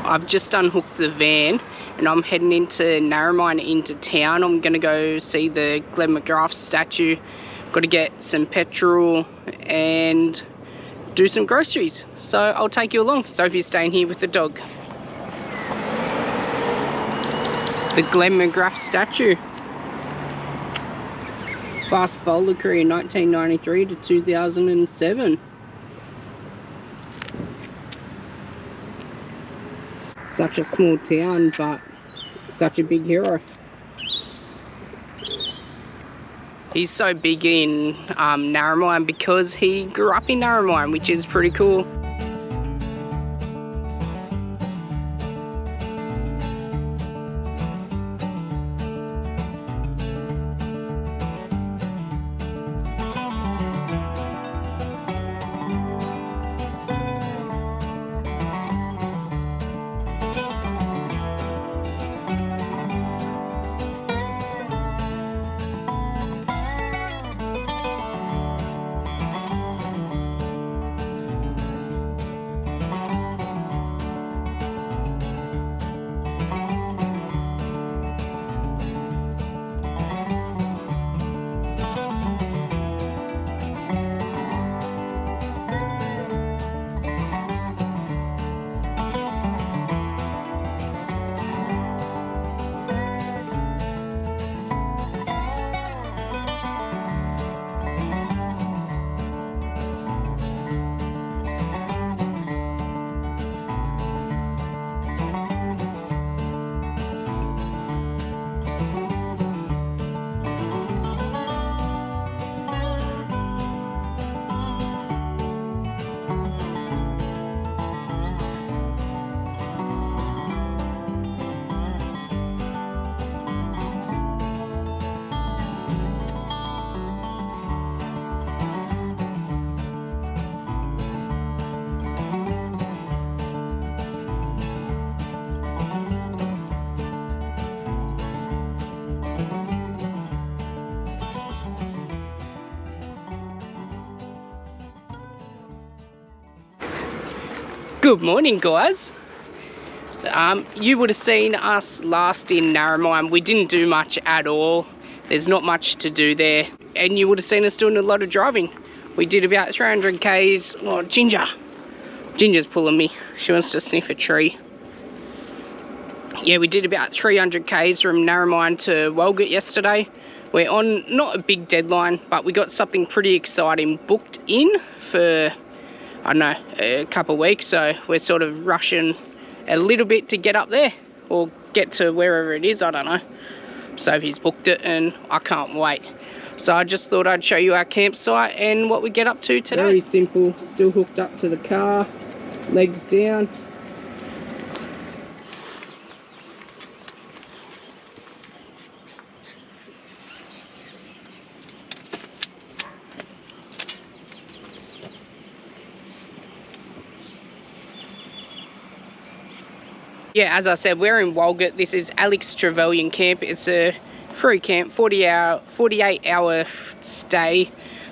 I've just unhooked the van and I'm heading into Narromine, into town. I'm going to go see the MCGRATH statue. Got to get some petrol and do some groceries. So I'll take you along. Sophie's staying here with the dog. The MCGRATH statue. Fast bowler career 1993 to 2007. Such a small town, but such a big hero. He's so big in Narromine because he grew up in Narromine, which is pretty cool. Good morning, guys. You would have seen us last in Narromine. We didn't do much at all. There's not much to do there. And you would have seen us doing a lot of driving. We did about 300 Ks. Oh, Ginger's pulling me. She wants to sniff a tree. Yeah, we did about 300 Ks from Narromine to Walgett yesterday. We're on not a big deadline, but we got something pretty exciting booked in for, I don't know, a couple of weeks, so we're sort of rushing a little bit to get up there or get to wherever it is, I don't know. Sophie's booked it and I can't wait. So I just thought I'd show you our campsite and what we get up to today. Very simple, still hooked up to the car, legs down. Yeah, as I said, we're in Walgett. This is Alex Trevelyan Camp. It's a free camp, 48-hour stay.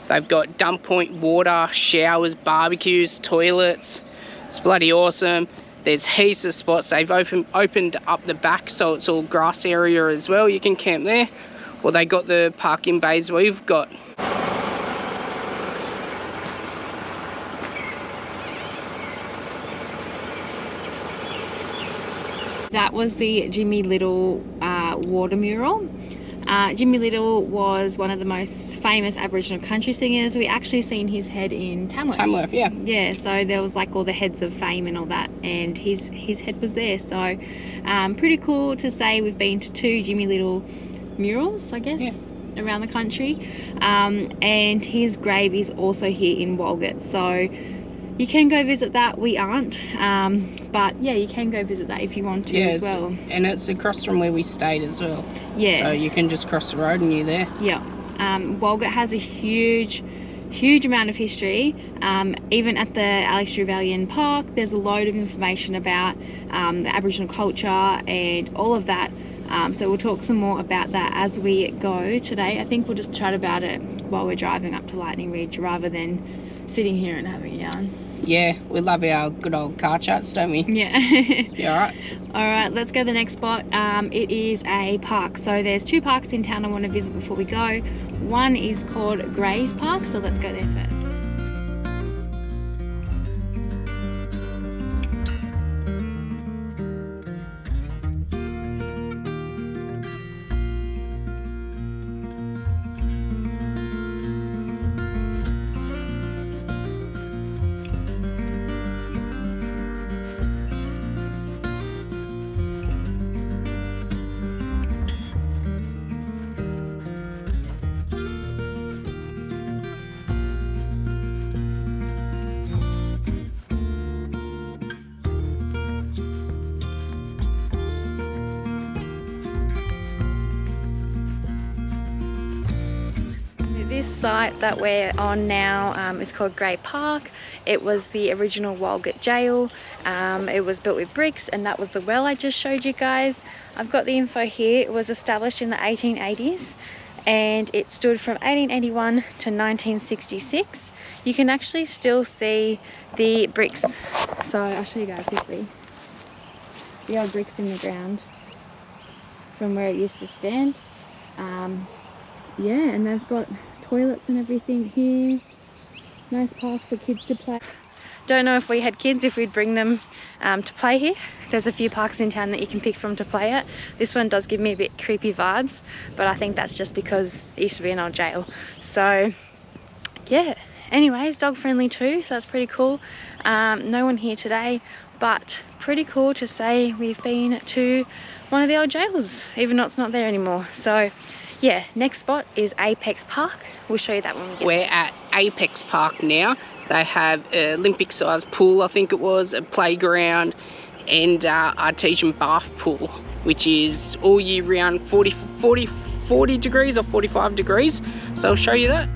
They've got dump point water, showers, barbecues, toilets. It's bloody awesome. There's heaps of spots. They've opened up the back, so it's all grass area as well. You can camp there. Or they got the parking bays we've got. That was the Jimmy Little water mural. Jimmy Little was one of the most famous Aboriginal country singers. We actually seen his head in Tamworth. Tamworth, yeah. Yeah, so there was like all the heads of fame and all that, and his head was there. So pretty cool to say we've been to 2 Jimmy Little murals, I guess, yeah, around the country. And his grave is also here in Walgett. So you can go visit that. We aren't, but yeah, you can go visit that if you want to, as well. And it's across from where we stayed as well. Yeah. So you can just cross the road and you're there. Yeah. Walgett has a huge amount of history. Even at the Alex Trevelyan Park, there's a load of information about the Aboriginal culture and all of that. So we'll talk some more about that as we go today. I think we'll just chat about it while we're driving up to Lightningridge rather than sitting here and having a yarn. Yeah, we love our good old car chats, don't we? Yeah. You alright? Alright, let's go to the next spot. It is a park. So there's 2 parks in town I want to visit before we go. One is called Gray's Park, so let's go there first. This site that we're on now is called Gray Park. It was the original Walgett jail. It was built with bricks, and that was the well I just showed you guys. I've got the info here. It was established in the 1880s and it stood from 1881 to 1966. You can actually still see the bricks. So I'll show you guys quickly. The old bricks in the ground from where it used to stand. Yeah, and they've got toilets and everything here. Nice park for kids to play. Don't know if we had kids, if we'd bring them to play here. There's a few parks in town that you can pick from to play at. This one does give me a bit creepy vibes, but I think that's just because it used to be an old jail. So yeah, anyways, dog friendly too, so that's pretty cool. No one here today, but pretty cool to say we've been to one of the old jails, even though it's not there anymore. So yeah, next spot is Apex Park. We'll show you that when we get there. We're at Apex Park now. They have an Olympic-sized pool, I think it was, a playground, and artesian bath pool, which is all year round, 40 degrees or 45 degrees. So I'll show you that.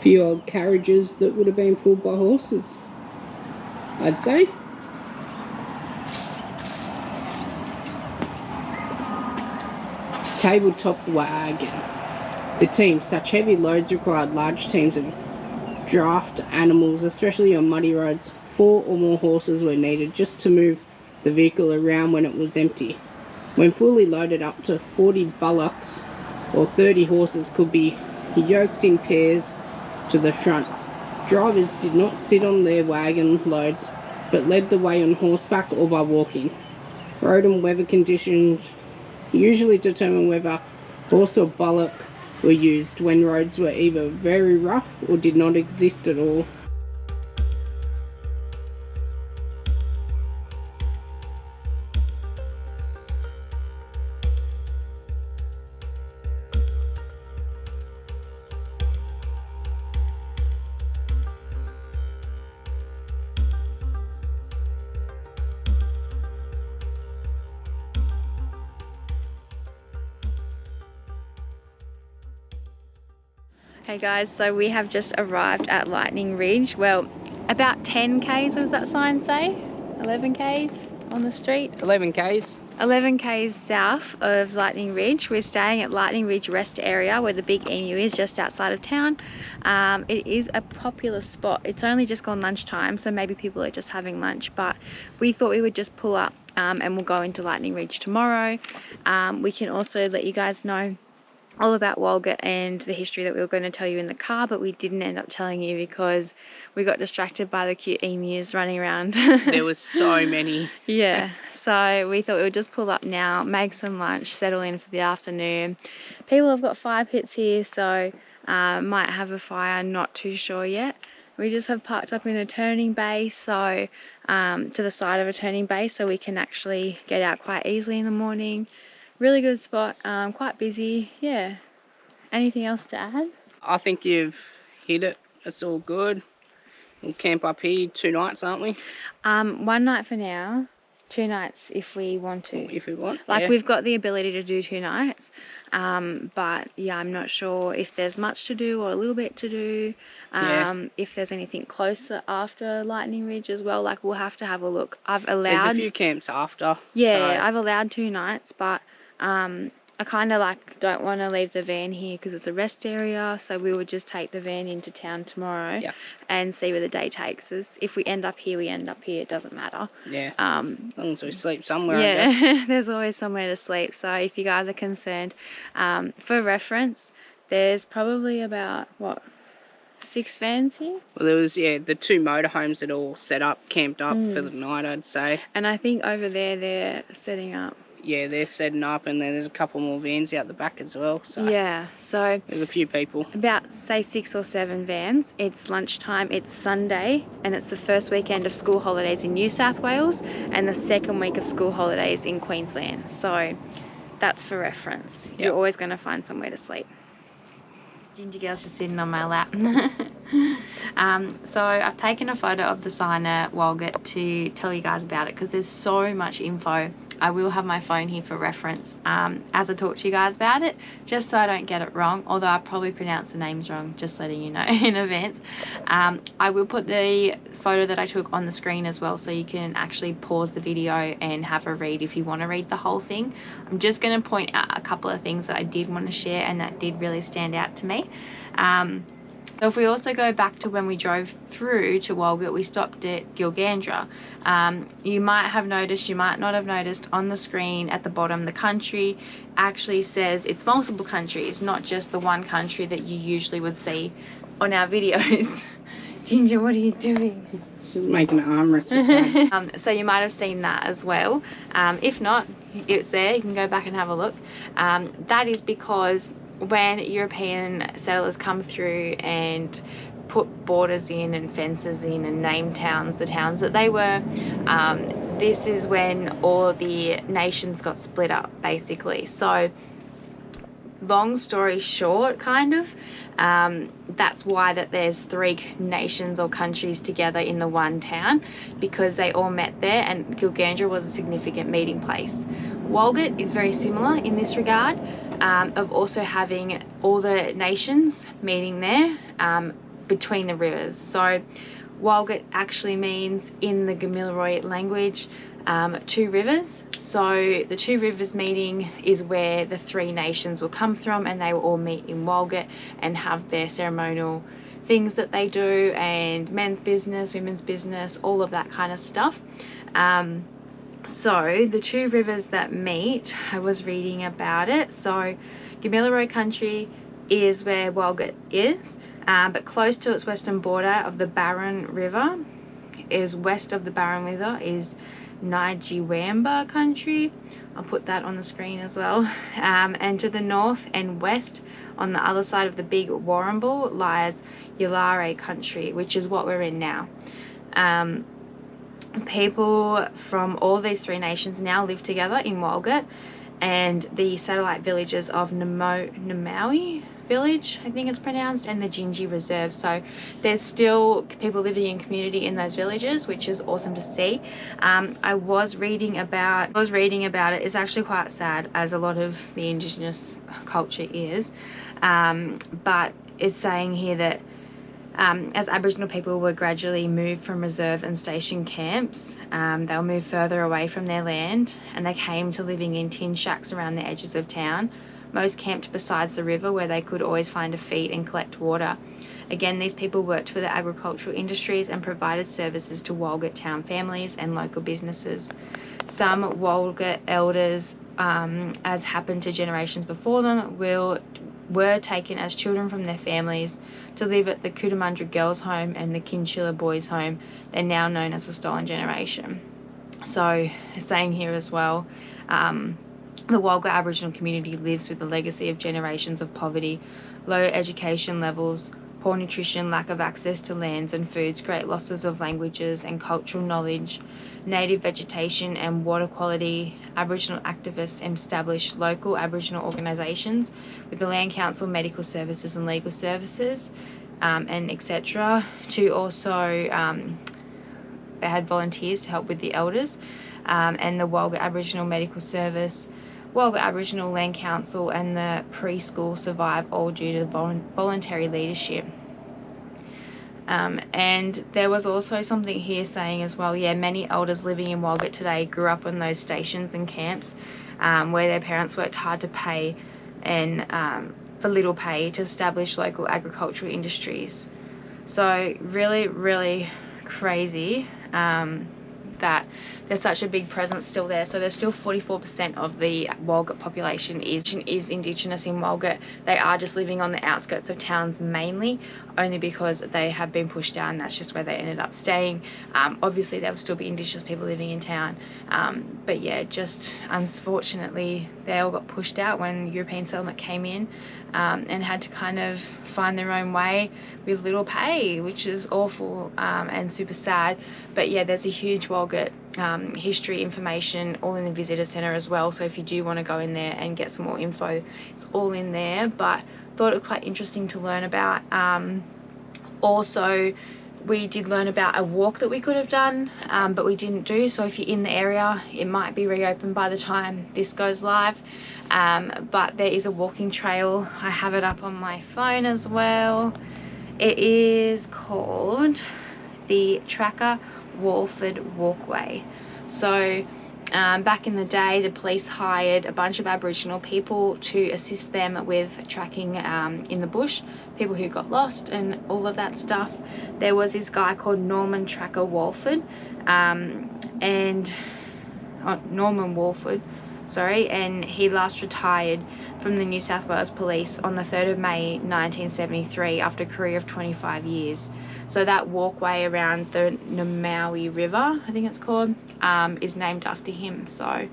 Few old carriages that would have been pulled by horses, I'd say. Tabletop wagon. The team, such heavy loads required large teams of draft animals, especially on muddy roads. 4 or more horses were needed just to move the vehicle around when it was empty. When fully loaded, up to 40 bullocks or 30 horses could be yoked in pairs to the front. Drivers did not sit on their wagon loads, but led the way on horseback or by walking. Road and weather conditions usually determine whether horse or bullock were used, when roads were either very rough or did not exist at all. Hey guys, so we have just arrived at Lightningridge. Well, about 10 k's, what does that sign say? 11 k's on the street? 11 k's. 11 k's south of Lightningridge. We're staying at Lightningridge Rest Area, where the big emu is, just outside of town. It is a popular spot. It's only just gone lunchtime, so maybe people are just having lunch, but we thought we would just pull up and we'll go into Lightningridge tomorrow. We can also let you guys know all about Walgett and the history that we were going to tell you in the car, but we didn't end up telling you because we got distracted by the cute emus running around. There was so many. Yeah, so we thought we would just pull up now, make some lunch, settle in for the afternoon. People have got fire pits here, so might have a fire, not too sure yet. We just have parked up in a turning bay, so to the side of a turning bay, so we can actually get out quite easily in the morning. Really good spot, quite busy. Yeah. Anything else to add? I think you've hit it. It's all good. We'll camp up here 2 nights, aren't we? 1 night for now, 2 nights if we want to. If we want. Like, yeah. we've got the ability to do 2 nights, but yeah, I'm not sure if there's much to do or a little bit to do. If there's anything closer after Lightningridge as well, like, we'll have to have a look. I've allowed... There's a few camps after. Yeah, so. I've allowed 2 nights, but I kind of like don't want to leave the van here because it's a rest area, so we would just take the van into town tomorrow and see where the day takes us. If we end up here, we end up here. It doesn't matter. Yeah. As long as we sleep somewhere, I guess. Yeah, there's always somewhere to sleep. So if you guys are concerned, for reference, there's probably about, what, 6 vans here? Well, there was, the 2 motorhomes that all set up, camped up for the night, I'd say. And I think over there they're setting up. Yeah, they're setting up, and then there's a couple more vans out the back as well. So yeah, so there's a few people. About, say, 6 or 7 vans. It's lunchtime, it's Sunday, and it's the first weekend of school holidays in New South Wales and the second week of school holidays in Queensland. So that's for reference. Yep. You're always going to find somewhere to sleep. Ginger girl's just sitting on my lap. So I've taken a photo of the sign at Walgett to tell you guys about it because there's so much info. I will have my phone here for reference as I talk to you guys about it, just so I don't get it wrong, although I probably pronounce the names wrong, just letting you know in advance. I will put the photo that I took on the screen as well, so you can actually pause the video and have a read if you want to read the whole thing. I'm just going to point out a couple of things that I did want to share and that did really stand out to me. So if we also go back to when we drove through to Walgett, we stopped at Gilgandra. You might have noticed, you might not have noticed, on the screen at the bottom, the country actually says it's multiple countries, not just the one country that you usually would see on our videos. Ginger, what are you doing? She's making an armrest with that. So you might have seen that as well. If not, it's there. You can go back and have a look. That is because when European settlers come through and put borders in and fences in and named towns, the towns that they were, this is when all the nations got split up, basically. So long story short, kind of, that's why that there's 3 nations or countries together in the one town, because they all met there, and Gilgandra was a significant meeting place. Walgett is very similar in this regard, of also having all the nations meeting there between the rivers. So Walgett actually means, in the Gamilaroi language, 2 rivers. So the 2 rivers meeting is where the 3 nations will come from, and they will all meet in Walgett and have their ceremonial things that they do, and men's business, women's business, all of that kind of stuff. So the 2 rivers that meet, I was reading about it. So Gamilaroi country is where Walgett is, but close to its western border of the Barron River, is west of the Barron River, is Nijiwamba country. I'll put that on the screen as well. And to the north and west, on the other side of the big Warrnambool, lies Yalare country, which is what we're in now. People from all these 3 nations now live together in Walgett and the satellite villages of Namaui village, I think it's pronounced, and the Gingy Reserve. So there's still people living in community in those villages, which is awesome to see. I was reading about it. It's actually quite sad, as a lot of the Indigenous culture is, but it's saying here that as Aboriginal people were gradually moved from reserve and station camps, they were moved further away from their land, and they came to living in tin shacks around the edges of town. Most camped besides the river, where they could always find a feed and collect water. Again, these people worked for the agricultural industries and provided services to Walgett town families and local businesses. Some Walgett elders, as happened to generations before them, were taken as children from their families to live at the Cootamundra Girls' Home and the Kinchilla Boys' Home. They're now known as the Stolen Generation. So, saying here as well, the Walgett Aboriginal community lives with the legacy of generations of poverty, low education levels, poor nutrition, lack of access to lands and foods, great losses of languages and cultural knowledge, native vegetation and water quality. Aboriginal activists established local Aboriginal organisations with the Land Council, medical services and legal services, and etc. To also, they had volunteers to help with the elders, and the Walgett Aboriginal Medical Service, Walgett Aboriginal Land Council and the preschool survive, all due to voluntary leadership. And there was also something here saying as well, yeah, many elders living in Walgett today grew up on those stations and camps where their parents worked hard to pay and for little pay to establish local agricultural industries. So really, really crazy that there's such a big presence still there. So there's still 44% of the Walgett population is Indigenous in Walgett. They are just living on the outskirts of towns mainly, only because they have been pushed down. That's just where they ended up staying. Obviously there will still be Indigenous people living in town, but yeah, just unfortunately they all got pushed out when European settlement came in, and had to kind of find their own way with little pay, which is awful and super sad. But yeah, there's a huge Walgett history information all in the visitor centre as well, so if you do want to go in there and get some more info, it's all in there. But thought it was quite interesting to learn about. Also, we did learn about a walk that we could have done, but we didn't do. So if you're in the area, it might be reopened by the time this goes live. But there is a walking trail. I have it up on my phone as well. It is called the Tracker Walford Walkway. So back in the day, the police hired a bunch of Aboriginal people to assist them with tracking in the bush, people who got lost and all of that stuff. There was this guy called Norman Tracker Walford, Norman Walford, sorry, and he last retired from the New South Wales Police on the 3rd of May 1973 after a career of 25 years. So that walkway around the Narromine River, I think it's called, is named after him. So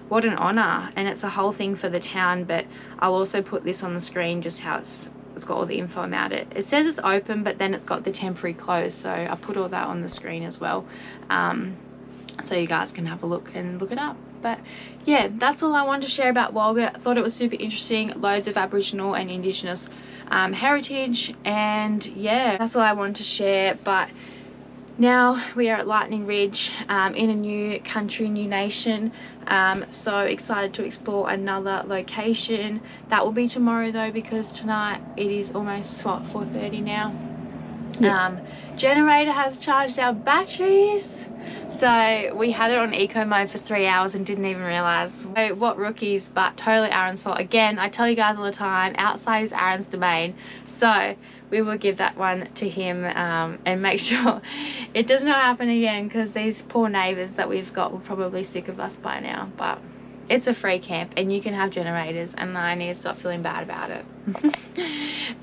what an honour, and it's a whole thing for the town. But I'll also put this on the screen, just how it's got all the info about it. It says it's open, but then it's got the temporary close, so I put all that on the screen as well, so you guys can have a look and look it up. But yeah, that's all I wanted to share about Walgett. I thought it was super interesting, loads of Aboriginal and Indigenous heritage, and yeah, that's all I wanted to share. But now we are at Lightningridge, in a new country, new nation. So excited to explore another location. That will be tomorrow though, because tonight it is almost, what, 4:30 now. Yeah. Generator has charged our batteries, so we had it on eco mode for 3 hours and didn't even realize. So what rookies, but totally Aaron's fault. Again, I tell you guys all the time, outside is Aaron's domain, so we will give that one to him, and make sure it does not happen again, because these poor neighbours that we've got will probably sick of us by now. But it's a free camp and you can have generators, and I need to stop feeling bad about it.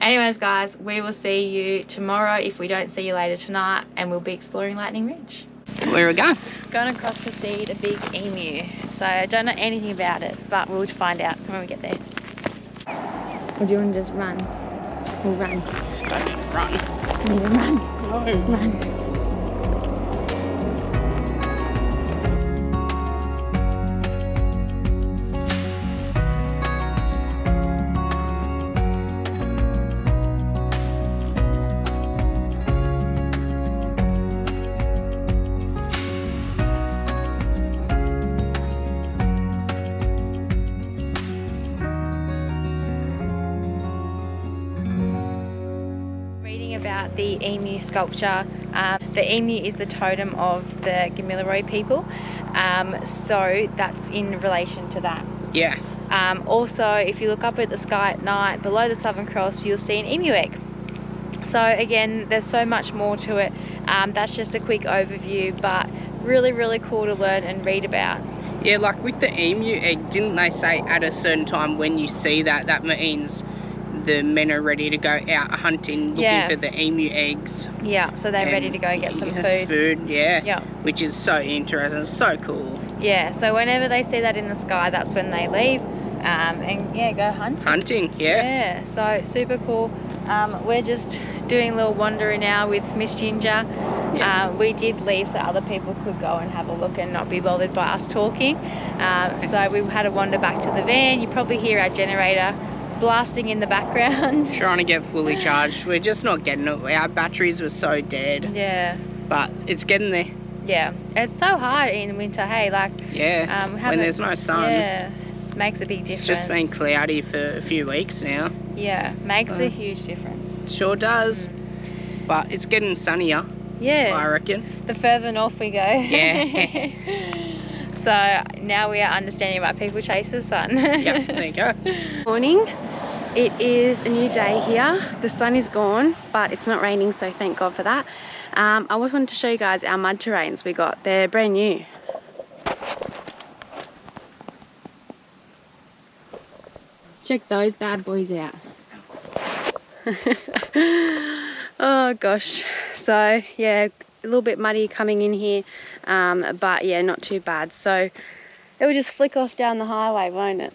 Anyways guys, we will see you tomorrow if we don't see you later tonight, and we'll be exploring Lightningridge. Where are we going? Going across to see the big emu. So I don't know anything about it, but we'll find out when we get there. Or do you want to just run? We'll run. Don't need to run. We need to run. No. Run. About the emu sculpture. The emu is the totem of the Gamilaroi people, so that's in relation to that. Yeah. Also, if you look up at the sky at night below the Southern Cross, you'll see an emu egg. So again, there's so much more to it. That's just a quick overview, but really, really cool to learn and read about. Yeah, like with the emu egg, didn't they say at a certain time when you see that, that means the men are ready to go out hunting, looking for the emu eggs. Yeah, so they're ready to go get some food. Yeah. Which is so interesting, so cool. Yeah, so whenever they see that in the sky, that's when they leave, and yeah, go hunting. Hunting, yeah. Yeah, so super cool. We're just doing a little wander now with Miss Ginger. We did leave so other people could go and have a look and not be bothered by us talking. So we had a wander back to the van. You probably hear our generator blasting in the background. Trying to get fully charged. We're just not getting it. Our batteries were so dead. Yeah. But it's getting there. Yeah. It's so hard in winter, hey? Like, yeah, when there's no sun. Yeah, it makes a big difference. It's just been cloudy for a few weeks now. Yeah, makes a huge difference. Sure does. But it's getting sunnier. Yeah. I reckon. The further north we go. Yeah. So now we are understanding why people chase the sun. Yep, there you go. Morning. It is a new day here. The sun is gone, but it's not raining, so thank God for that. I just wanted to show you guys our mud terrains we got. They're brand new. Check those bad boys out. Oh gosh. So yeah, a little bit muddy coming in here, but yeah, not too bad. So it will just flick off down the highway, won't it?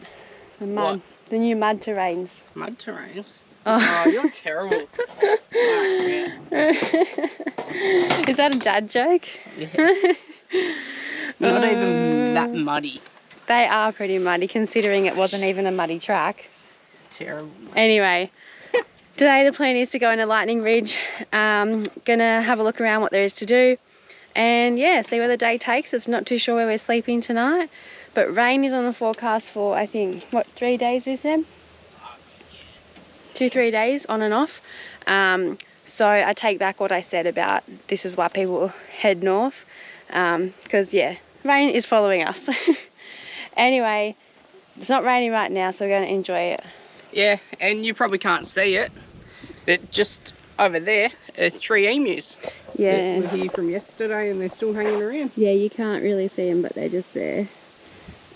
The mud. What? The new mud terrains. Mud terrains? Oh, you're terrible. Is that a dad joke? Yeah. Not even that muddy. They are pretty muddy considering it wasn't even a muddy track. Terrible. Anyway, today the plan is to go into Lightningridge. Gonna have a look around what there is to do and yeah, see where the day takes us. Not too sure where we're sleeping tonight, but rain is on the forecast for, I think, what, 3 days we said? 2-3 days on and off. So I take back what I said about this is why people head north, because yeah, rain is following us. Anyway, it's not raining right now, so we're going to enjoy it. Yeah, and you probably can't see it, but just over there are 3 emus. Yeah. We're here from yesterday and they're still hanging around. Yeah, you can't really see them, but they're just there.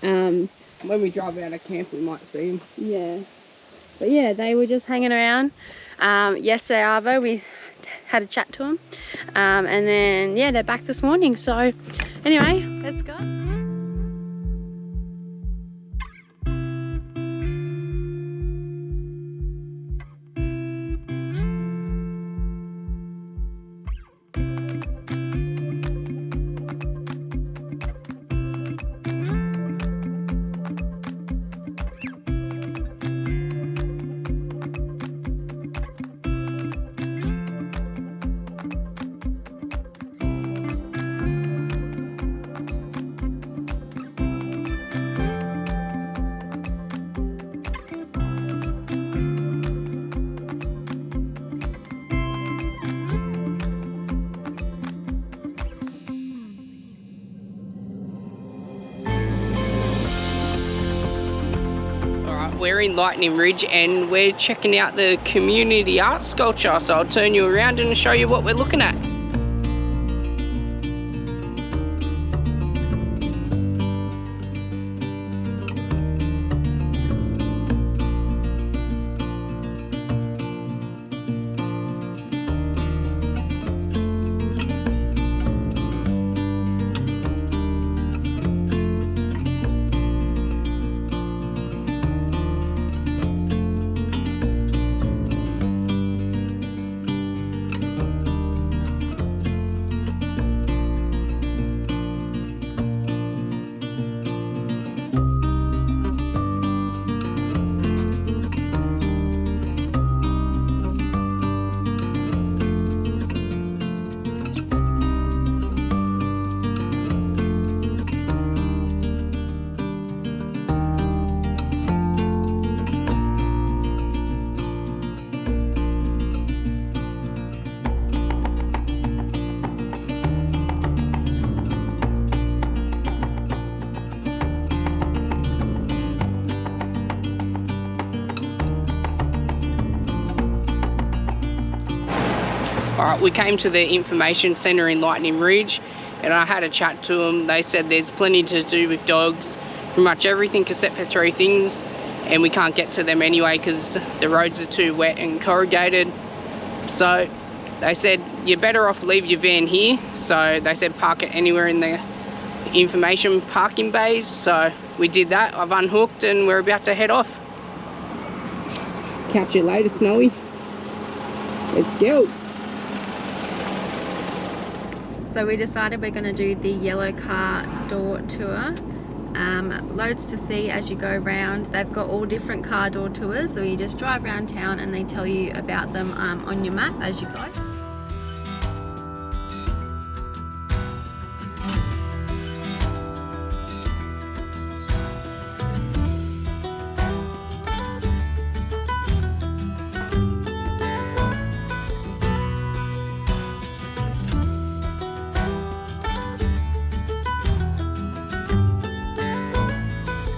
When we drive out of camp, we might see them. Yeah. But yeah, they were just hanging around. Yesterday, Arvo, we had a chat to them. And then, yeah, they're back this morning. So anyway, let's go. We're in Lightningridge and we're checking out the community art sculpture, so I'll turn you around and show you what we're looking at. Alright, we came to the information centre in Lightningridge and I had a chat to them. They said there's plenty to do with dogs, pretty much everything except for 3 things, and we can't get to them anyway because the roads are too wet and corrugated. So they said you're better off leave your van here. So they said park it anywhere in the information parking bays. So we did that. I've unhooked and we're about to head off. Catch you later, Snowy. Let's go. So we decided we're going to do the yellow car door tour. Loads to see as you go around. They've got all different car door tours, so you just drive around town and they tell you about them on your map as you go.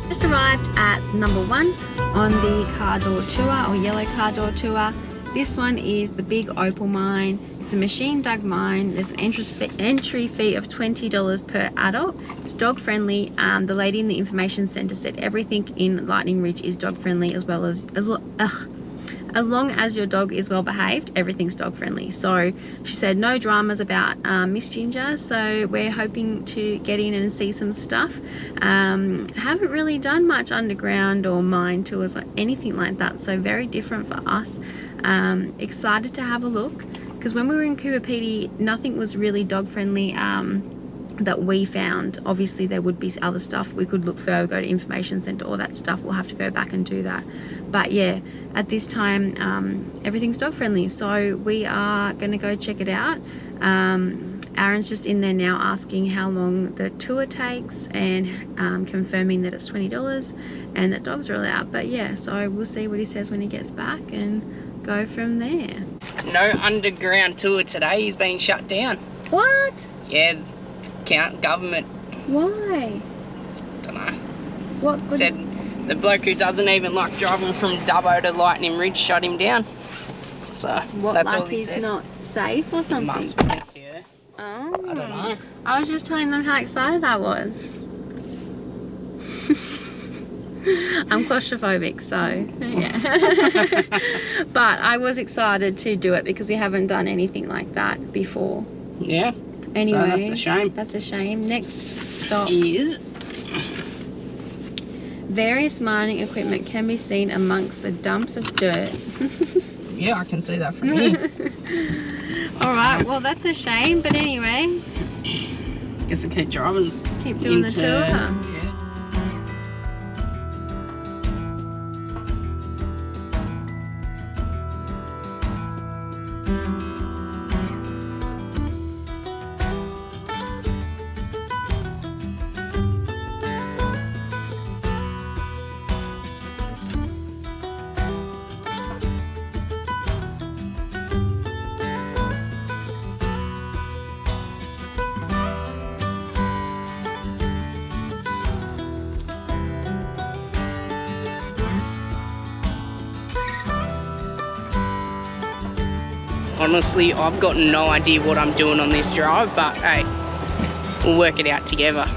Just arrived at number 1 on the car door tour, or yellow car door tour. This one is the big opal mine. It's a machine dug mine. There's an entry fee of $20 per adult. It's dog friendly. The lady in the information center said everything in Lightningridge is dog friendly, as long as your dog is well behaved, everything's dog friendly. So she said no dramas about Miss Ginger, so we're hoping to get in and see some stuff. Haven't really done much underground or mine tours or anything like that, so very different for us. Excited to have a look, because when we were in Coober Pedy, nothing was really dog friendly that we found. Obviously there would be other stuff we could look further, go to information center, all that stuff. We'll have to go back and do that, but yeah, at this time everything's dog friendly, so we are going to go check it out. Aaron's just in there now asking how long the tour takes and confirming that it's $20 and that dogs are allowed. But yeah, so we'll see what he says when he gets back and go from there. No underground tour today. He's been shut down. What? Yeah, government. Why? Don't know. What? Said the bloke who doesn't even like driving from Dubbo to Lightningridge shut him down. So what, that's like all he he's said. not safe or something? Must be, yeah. Oh. I don't know. I was just telling them how excited I was. I'm claustrophobic, so yeah. But I was excited to do it because we haven't done anything like that before. Yeah. Anyway, so that's a shame. That's a shame. Next stop is various mining equipment can be seen amongst the dumps of dirt. Yeah, I can see that from here. Alright, well that's a shame, but anyway. Guess I keep driving. Keep doing the tour, huh? Yeah. Honestly, I've got no idea what I'm doing on this drive, but hey, we'll work it out together.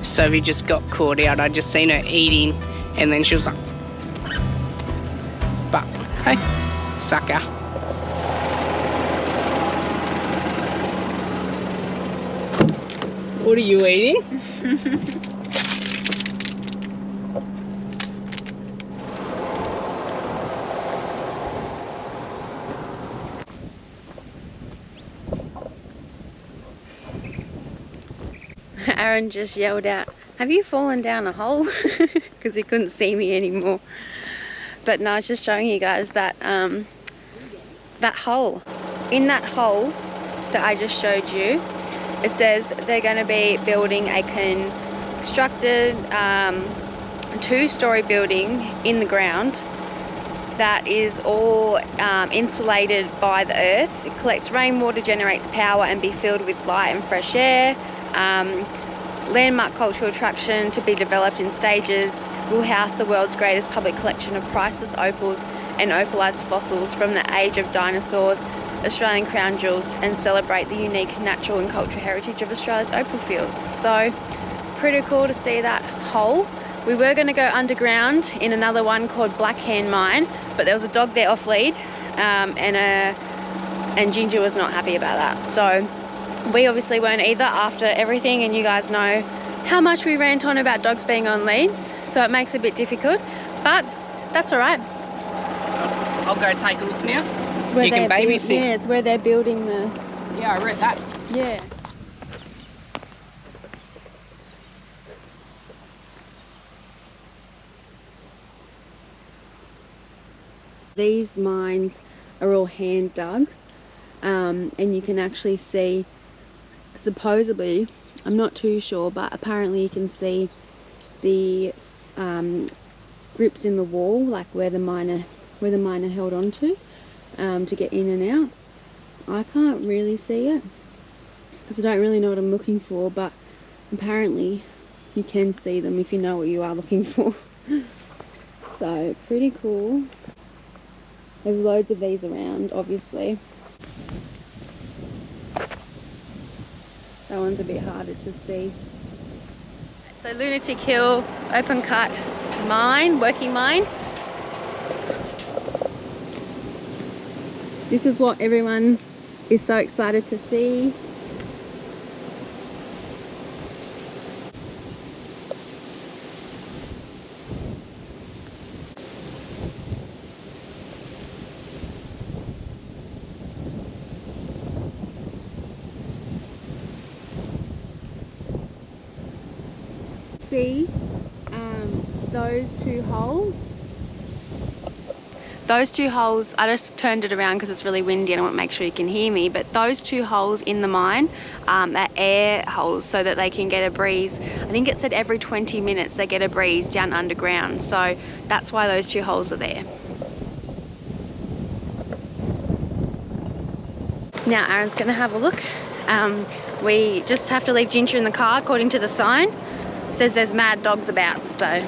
Sophie just got caught out. I just seen her eating and then she was like, but hey, sucker. What are you eating? Aaron just yelled out, "Have you fallen down a hole?" Because he couldn't see me anymore. But no, I was just showing you guys that that hole. In that hole that I just showed you, It says they're going to be building a constructed 2-story building in the ground that is all insulated by the earth. It collects rainwater, generates power, and be filled with light and fresh air. Landmark cultural attraction to be developed in stages, will house the world's greatest public collection of priceless opals and opalized fossils from the age of dinosaurs, Australian crown jewels, and celebrate the unique natural and cultural heritage of Australia's opal fields. So pretty cool to see that hole. We were going to go underground in another one called Blackhand Mine, but there was a dog there off lead, and Ginger was not happy about that. So we obviously weren't either after everything, and you guys know how much we rant on about dogs being on leads, so it makes it a bit difficult, but that's all right. I'll go take a look now. It's where you can babysit. Yeah, it's where they're building the... Yeah, I read that. Yeah. These mines are all hand dug, and you can actually see, supposedly, I'm not too sure, but apparently you can see the grips in the wall, like where the miner held onto to get in and out. I can't really see it because I don't really know what I'm looking for, but apparently you can see them if you know what you are looking for. So pretty cool. There's loads of these around, obviously. That one's a bit harder to see. So Lunatic Hill open cut mine, working mine. This is what everyone is so excited to see. See those two holes? Those two holes, I just turned it around because it's really windy and I want to make sure you can hear me, but those two holes in the mine are air holes so that they can get a breeze. I think it said every 20 minutes they get a breeze down underground, so that's why those two holes are there. Now Aaron's going to have a look. We just have to leave Ginger in the car according to the sign. It says there's mad dogs about, so.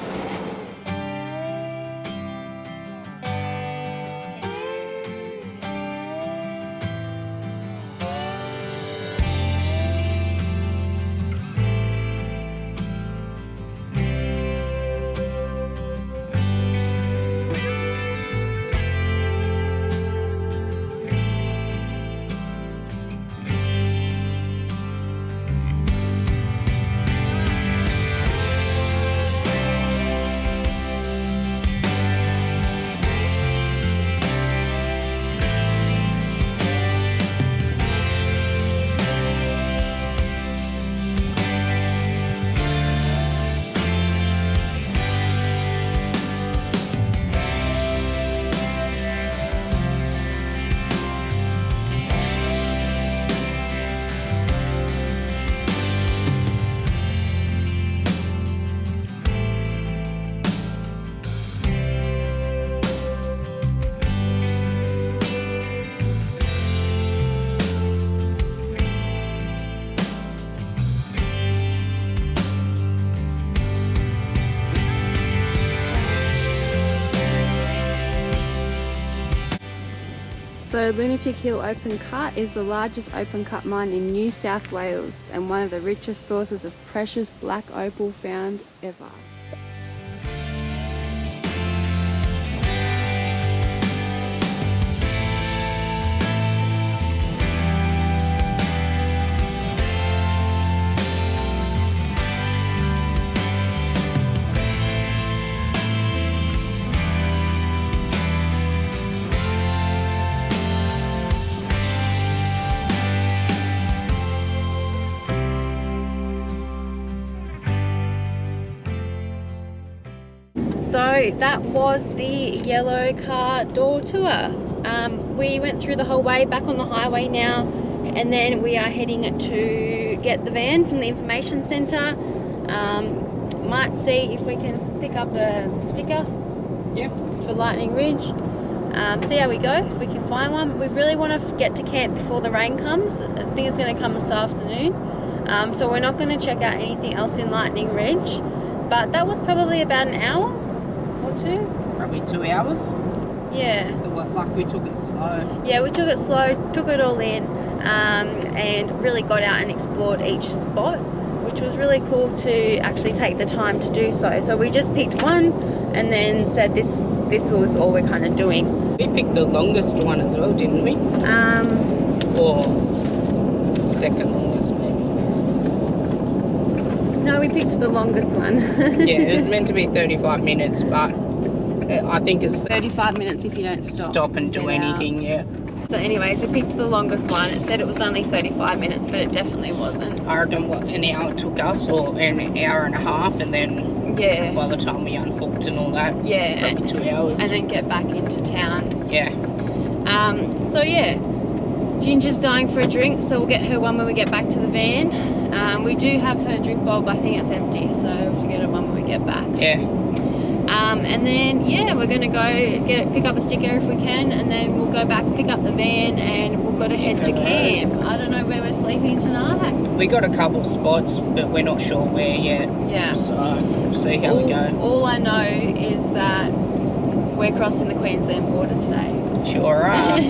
So Lunatic Hill Open Cut is the largest open cut mine in New South Wales and one of the richest sources of precious black opal found ever. So that was the yellow car door tour. We went through the whole way back on the highway now, and then we are heading to to get the van from the information centre. Might see if we can pick up a sticker for Lightningridge. See how we go, if we can find one. We really want to get to camp before the rain comes. I think it's going to come this afternoon. So we're not going to check out anything else in Lightningridge. But that was probably about an hour or two. Probably 2 hours. Yeah. Like we took it slow. Yeah, we took it slow, took it all in, and really got out and explored each spot, which was really cool to actually take the time to do so. So we just picked one and then said this was all we're kind of doing. We picked the longest one as well, didn't we? Or second longest maybe. No, we picked the longest one. Yeah, it was meant to be 35 minutes, but I think it's 35 minutes if you don't stop and do anything, yeah. So anyways, we picked the longest one. It said it was only 35 minutes, but it definitely wasn't. I reckon what, an hour it took us, or an hour and a half, and then by the time we unhooked and all that, probably 2 hours. And then get back into town. Yeah. So yeah, Ginger's dying for a drink, so we'll get her one when we get back to the van. We do have her drink bowl, but I think it's empty, so we'll have to get her one when we get back. Yeah. And then we're gonna go pick up a sticker if we can, and then we'll go back, pick up the van, and we'll go to head to camp. I don't know where we're sleeping tonight. We got a couple of spots, but we're not sure where yet. Yeah. So we'll see how we go. All I know is that we're crossing the Queensland border today. Sure are.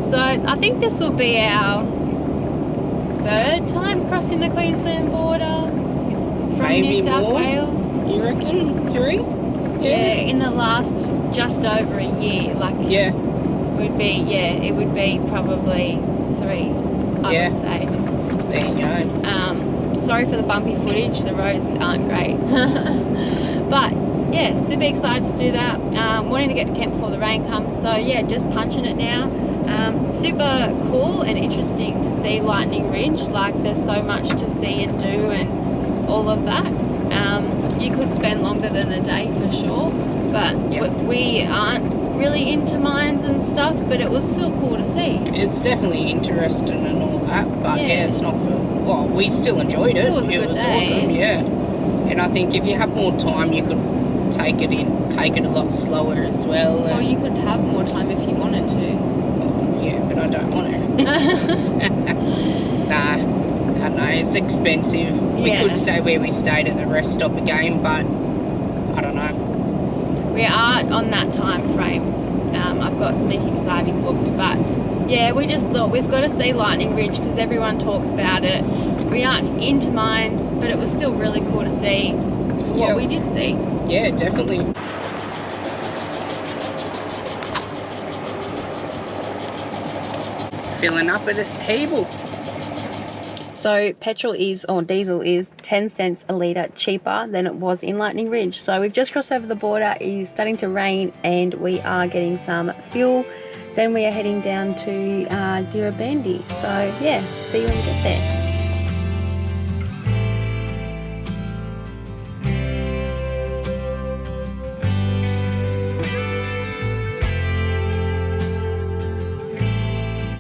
So I think this will be our third time crossing the Queensland border from Maybe New South more. Wales. You reckon 3? Yeah, in the last just over a year, like it would be probably 3, I would say. There you go. Sorry for the bumpy footage, the roads aren't great. But yeah, super excited to do that. Wanting to get to camp before the rain comes, so yeah, just punching it now. Super cool and interesting to see Lightningridge. Like, there's so much to see and do and all of that. You could spend longer than a day for sure, but we aren't really into mines and stuff, but it was still cool to see. It's definitely interesting and all that, but it's not for, well, we still enjoyed it. It was awesome, and I think if you have more time you could take it a lot slower as well. Well, you could have more time if you wanted to. Oh, yeah, but I don't want to. Nah. I don't know, it's expensive. We could stay where we stayed at the rest stop again, but I don't know. We are on that time frame. I've got something exciting booked, but yeah, we just thought we've got to see Lightningridge because everyone talks about it. We aren't into mines, but it was still really cool to see what we did see. Yeah, definitely. Filling up at a table. So petrol is, or diesel is, 10 cents a litre cheaper than it was in Lightningridge. So we've just crossed over the border, it is starting to rain, and we are getting some fuel. Then we are heading down to Dirabandi. So yeah, see you when you get there.